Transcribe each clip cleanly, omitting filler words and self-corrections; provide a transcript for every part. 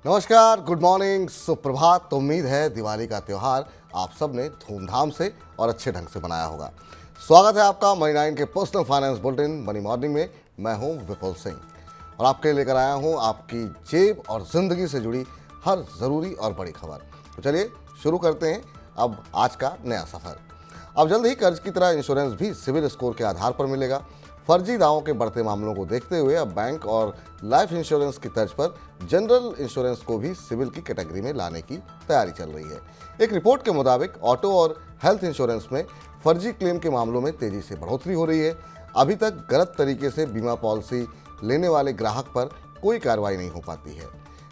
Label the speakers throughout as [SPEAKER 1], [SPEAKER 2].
[SPEAKER 1] नमस्कार, good morning, सुप्रभात। तो उम्मीद है दिवाली का त्यौहार आप सब ने धूमधाम से और अच्छे ढंग से मनाया होगा। स्वागत है आपका मनी 9 के personal finance bulletin money morning में। मैं हूं विपुल सिंह और आपके लिए लेकर आया हूं आपकी जेब और जिंदगी से जुड़ी हर ज़रूरी और बड़ी खबर। तो चलिए शुरू करते हैं अब आज का नया सफ़र। अब जल्द ही कर्ज की तरह इंश्योरेंस भी सिविल स्कोर के आधार पर मिलेगा। फर्जी दावों के बढ़ते मामलों को देखते हुए अब बैंक और लाइफ इंश्योरेंस की तर्ज पर जनरल इंश्योरेंस को भी सिविल की कैटेगरी में लाने की तैयारी चल रही है। एक रिपोर्ट के मुताबिक ऑटो और हेल्थ इंश्योरेंस में फर्जी क्लेम के मामलों में तेजी से बढ़ोतरी हो रही है। अभी तक गलत तरीके से बीमा पॉलिसी लेने वाले ग्राहक पर कोई कार्रवाई नहीं हो पाती है।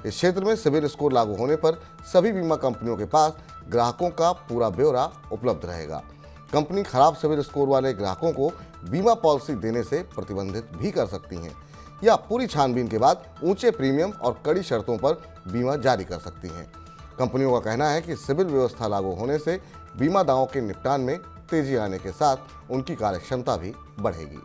[SPEAKER 1] इस क्षेत्र में सिविल स्कोर लागू होने पर सभी बीमा कंपनियों के पास ग्राहकों का पूरा ब्यौरा उपलब्ध रहेगा। कंपनी खराब सिविल स्कोर वाले ग्राहकों को बीमा पॉलिसी देने से प्रतिबंधित भी कर सकती हैं या पूरी छानबीन के बाद ऊंचे प्रीमियम और कड़ी शर्तों पर बीमा जारी कर सकती हैं। कंपनियों का कहना है कि सिविल व्यवस्था लागू होने से बीमा दावों के निपटान में तेजी आने के साथ उनकी कार्यक्षमता भी बढ़ेगी।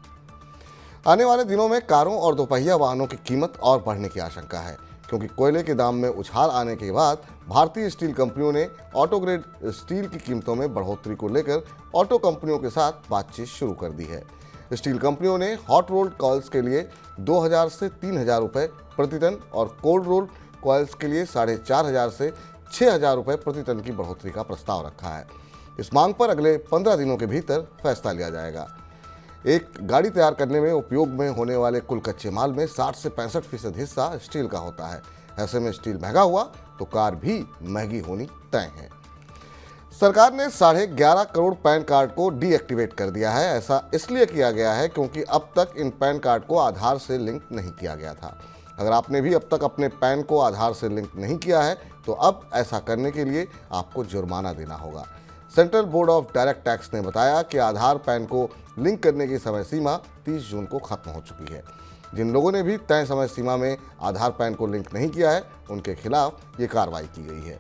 [SPEAKER 1] आने वाले दिनों में कारों और दोपहिया वाहनों की कीमत और बढ़ने की आशंका है, क्योंकि कोयले के दाम में उछाल आने के बाद भारतीय स्टील कंपनियों ने ऑटो ग्रेड स्टील की कीमतों में बढ़ोतरी को लेकर ऑटो कंपनियों के साथ बातचीत शुरू कर दी है। स्टील कंपनियों ने हॉट रोल्ड कॉइल्स के लिए 2000 से 3000 रुपये प्रति टन और कोल्ड रोल्ड कॉइल्स के लिए 4500 से 6000 रुपये प्रति टन की बढ़ोतरी का प्रस्ताव रखा है। इस मांग पर अगले 15 दिनों के भीतर फैसला लिया जाएगा। एक गाड़ी तैयार करने में उपयोग में होने वाले कुल कच्चे माल में 60 से 65% हिस्सा स्टील का होता है। ऐसे में स्टील महंगा हुआ तो कार भी महंगी होनी तय है। सरकार ने 11.5 करोड़ पैन कार्ड को डीएक्टिवेट कर दिया है। ऐसा इसलिए किया गया है क्योंकि अब तक इन पैन कार्ड को आधार से लिंक नहीं किया गया था। अगर आपने भी अब तक अपने पैन को आधार से लिंक नहीं किया है तो अब ऐसा करने के लिए आपको जुर्माना देना होगा। Central board of direct tax ने बताया कि आधार पैन को लिंक करने की समय सीमा 30 जून को खत्म हो चुकी है। जिन लोगों ने भी तय समय सीमा में आधार पैन को लिंक नहीं किया है उनके खिलाफ ये कार्रवाई की गई है।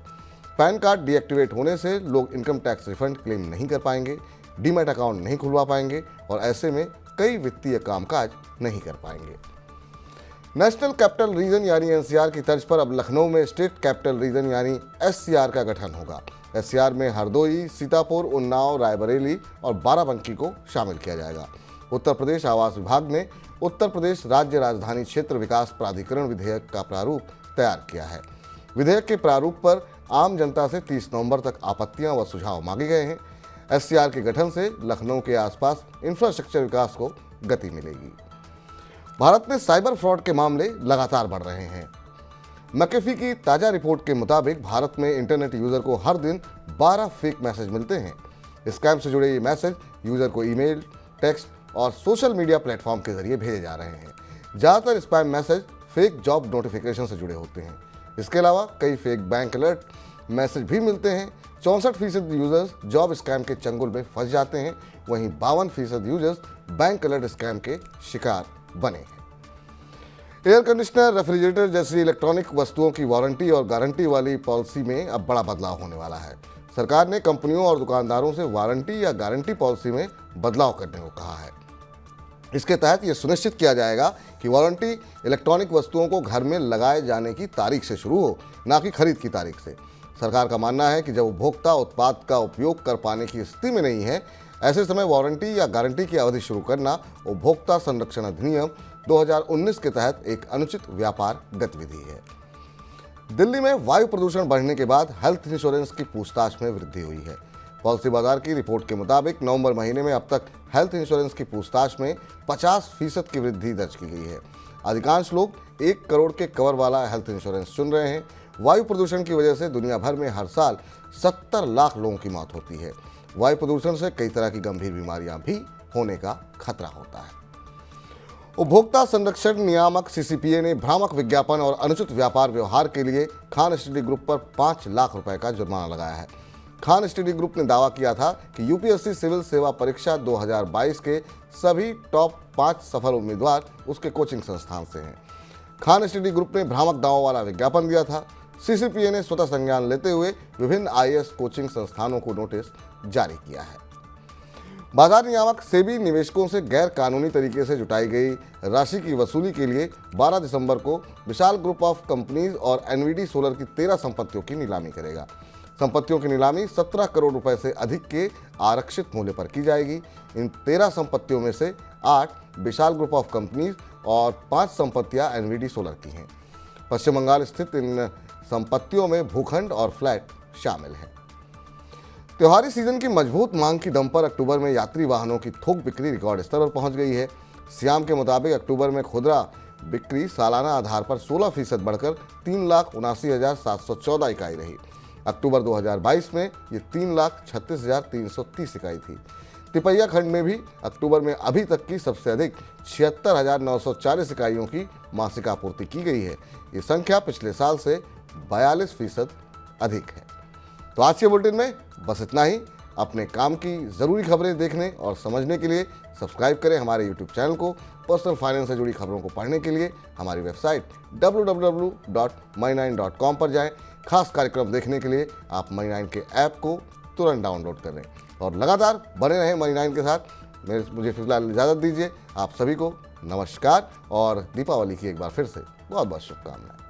[SPEAKER 1] पैन कार्ड डीएक्टिवेट होने से लोग इनकम टैक्स रिफंड क्लेम नहीं कर पाएंगे, डीमैट अकाउंट नहीं खुलवा पाएंगे और ऐसे में कई वित्तीय कामकाज नहीं कर पाएंगे। नेशनल कैपिटल रीजन यानी एनसीआर की तर्ज पर अब लखनऊ में स्टेट कैपिटल रीजन यानी एससीआर का गठन होगा। एससीआर में हरदोई, सीतापुर, उन्नाव, रायबरेली और बाराबंकी को शामिल किया जाएगा। उत्तर प्रदेश आवास विभाग ने उत्तर प्रदेश राज्य राजधानी क्षेत्र विकास प्राधिकरण विधेयक का प्रारूप तैयार किया है। विधेयक के प्रारूप पर आम जनता से 30 नवंबर तक आपत्तियां व सुझाव मांगे गए हैं। एससीआर के गठन से लखनऊ के आसपास इंफ्रास्ट्रक्चर विकास को गति मिलेगी। भारत में साइबर फ्रॉड के मामले लगातार बढ़ रहे हैं। मैकेफी की ताज़ा रिपोर्ट के मुताबिक भारत में इंटरनेट यूज़र को हर दिन 12 फेक मैसेज मिलते हैं। स्कैम से जुड़े ये मैसेज यूज़र को ईमेल, टेक्स्ट और सोशल मीडिया प्लेटफॉर्म के जरिए भेजे जा रहे हैं। ज़्यादातर spam message fake job notification से जुड़े होते हैं। इसके अलावा कई फेक बैंक अलर्ट मैसेज भी मिलते हैं। 64% यूज़र्स जॉब स्कैम के चंगुल में फंस जाते हैं, वहीं 52% यूज़र्स बैंक अलर्ट स्कैम के शिकार बने हैं। एयर कंडीशनर, रेफ्रिजरेटर जैसी इलेक्ट्रॉनिक वस्तुओं की वारंटी और गारंटी वाली पॉलिसी में अब बड़ा बदलाव होने वाला है। सरकार ने कंपनियों और दुकानदारों से वारंटी या गारंटी पॉलिसी में बदलाव करने को कहा है। इसके तहत यह सुनिश्चित किया जाएगा कि वारंटी इलेक्ट्रॉनिक वस्तुओं को घर में लगाए जाने की तारीख से शुरू हो, ना कि खरीद की तारीख से। सरकार का मानना है कि जब उपभोक्ता उत्पाद का उपयोग कर पाने की स्थिति में नहीं है, ऐसे समय वारंटी या गारंटी की अवधि शुरू करना उपभोक्ता संरक्षण अधिनियम 2019 के तहत एक अनुचित व्यापार गतिविधि है। दिल्ली में वायु प्रदूषण बढ़ने के बाद हेल्थ इंश्योरेंस की पूछताछ में वृद्धि हुई है। पॉलिसी बाजार की रिपोर्ट के मुताबिक नवंबर महीने में अब तक हेल्थ इंश्योरेंस की पूछताछ में 50% की वृद्धि दर्ज की गई है। अधिकांश लोग 1 करोड़ के कवर वाला हेल्थ इंश्योरेंस चुन रहे हैं। वायु प्रदूषण की वजह से दुनिया भर में हर साल 70 लाख लोगों की मौत होती है। वायु प्रदूषण से कई तरह की गंभीर बीमारियां भी होने का खतरा होता है। उपभोक्ता संरक्षण नियामक सीसीपीए ने भ्रामक विज्ञापन और अनुचित व्यापार व्यवहार के लिए खान स्टडी ग्रुप पर 5 लाख रुपए का जुर्माना लगाया है। खान स्टडी ग्रुप ने दावा किया था कि यूपीएससी सिविल सेवा परीक्षा 2022 के सभी टॉप 5 सफल उम्मीदवार उसके कोचिंग संस्थान से हैं। खान स्टडी ग्रुप ने भ्रामक दावों वाला विज्ञापन दिया था। सीसीपीए ने स्वतः संज्ञान लेते हुए विभिन्न आईएएस कोचिंग संस्थानों को नोटिस जारी किया है। बाजार नियामक सेबी निवेशकों से गैर कानूनी तरीके से जुटाई गई राशि की वसूली के लिए 12 दिसंबर को विशाल ग्रुप ऑफ कंपनीज और एनवीडी सोलर की 13 संपत्तियों की नीलामी करेगा। संपत्तियों की नीलामी 17 करोड़ रुपए से अधिक के आरक्षित मूल्य पर की जाएगी। इन 13 संपत्तियों में से 8 विशाल ग्रुप ऑफ कंपनीज और 5 संपत्तियां एनवीडी सोलर की हैं। पश्चिम बंगाल स्थित इन संपत्तियों में भूखंड और फ्लैट शामिल हैं। त्योहारी सीजन की मजबूत मांग की दम पर अक्टूबर में यात्री वाहनों की थोक बिक्री रिकॉर्ड स्तर पर पहुंच गई है। सियाम के मुताबिक अक्टूबर में खुदरा बिक्री सालाना आधार पर 16% बढ़कर 3,79,714 इकाई रही। अक्टूबर 2022 में ये 3,36,330 इकाई थी। तिपैया खंड में भी अक्टूबर में अभी तक की सबसे अधिक 76,940 इकाइयों की मासिक आपूर्ति की गई है। ये संख्या पिछले साल से 42% अधिक है। तो आज के बुलेटिन में बस इतना ही। अपने काम की ज़रूरी खबरें देखने और समझने के लिए सब्सक्राइब करें हमारे यूट्यूब चैनल को। पर्सनल फाइनेंस से जुड़ी खबरों को पढ़ने के लिए हमारी वेबसाइट www.my9.com पर जाएं। खास कार्यक्रम देखने के लिए आप My9 के ऐप को तुरंत डाउनलोड करें और लगातार बने रहें My9 के साथ। मुझे फिलहाल इजाज़त दीजिए। आप सभी को नमस्कार और दीपावली की एक बार फिर से बहुत बहुत शुभकामनाएं।